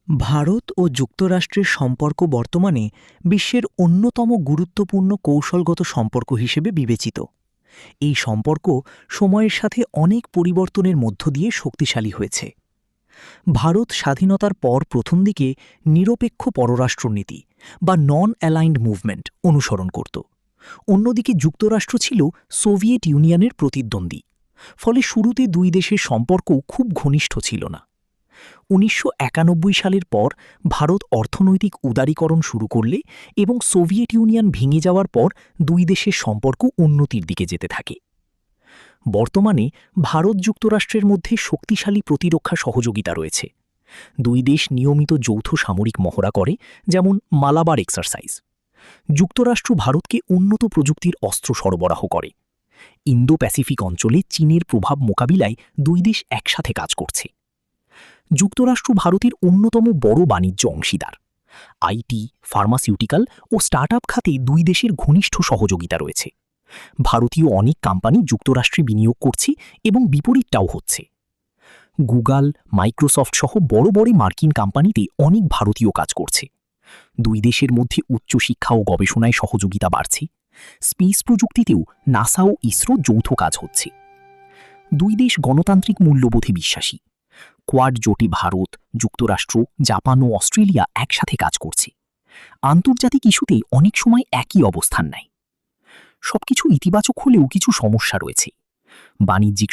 ভারত ও যুক্তরাষ্ট্রের সম্পর্ক বর্তমানে বিশ্বের অন্যতম গুরুত্বপূর্ণ কৌশলগত সম্পর্ক হিসেবে বিবেচিত। এই সম্পর্ক সময়ের সাথে অনেক পরিবর্তনের মধ্য দিয়ে শক্তিশালী হয়েছে। ভারত স্বাধীনতার পর প্রথম দিকে নিরপেক্ষ পররাষ্ট্রনীতি বা নন অ্যালাইন্ড মুভমেন্ট অনুসরণ করত। অন্যদিকে যুক্তরাষ্ট্র ছিল সোভিয়েত ইউনিয়নের প্রতিদ্বন্দ্বী। ফলে শুরুতে দুই দেশের সম্পর্ক খুব ঘনিষ্ঠ ছিল না। ১৯৯১ সালের পর ভারত অর্থনৈতিক উদারীকরণ শুরু করলে এবং সোভিয়েত ইউনিয়ন ভেঙে যাওয়ার পর দুই দেশের সম্পর্ক উন্নতির দিকে যেতে থাকে। বর্তমানে ভারত যুক্তরাষ্ট্রের মধ্যে শক্তিশালী প্রতিরক্ষা সহযোগিতা রয়েছে। দুই দেশ নিয়মিত যৌথ সামরিক মহড়া করে, যেমন মালাবার এক্সারসাইজ। যুক্তরাষ্ট্র ভারতকে উন্নত প্রযুক্তির অস্ত্র সরবরাহ করে। ইন্দো প্যাসিফিক অঞ্চলে চীনের প্রভাব মোকাবিলায় দুই দেশ একসাথে কাজ করছে। যুক্তরাষ্ট্র ভারতের অন্যতম বড় বাণিজ্য অংশীদার। আইটি, ফার্মাসিউটিক্যাল ও স্টার্টআপ খাতে দুই দেশের ঘনিষ্ঠ সহযোগিতা রয়েছে। ভারতীয় অনেক কোম্পানি যুক্তরাষ্ট্রে বিনিয়োগ করছে এবং বিপরীতটাও হচ্ছে। গুগল, মাইক্রোসফট সহ বড় বড় মার্কিন কোম্পানিতে অনেক ভারতীয় কাজ করছে। দুই দেশের মধ্যে উচ্চশিক্ষা ও গবেষণায় সহযোগিতা বাড়ছে। স্পেস প্রযুক্তিতেও নাসা ও ইসরো যৌথ কাজ হচ্ছে। দুই দেশ গণতান্ত্রিক মূল্যবোধে বিশ্বাসী। কোয়াড জোটে ভারত, যুক্তরাষ্ট্র, জাপান ও অস্ট্রেলিয়া একসাথে কাজ করছে। আন্তর্জাতিক ইস্যুতে অনেক সময় একই অবস্থান নেয়। সবকিছু ইতিবাচক হলেও কিছু সমস্যা রয়েছে। বাণিজ্যিক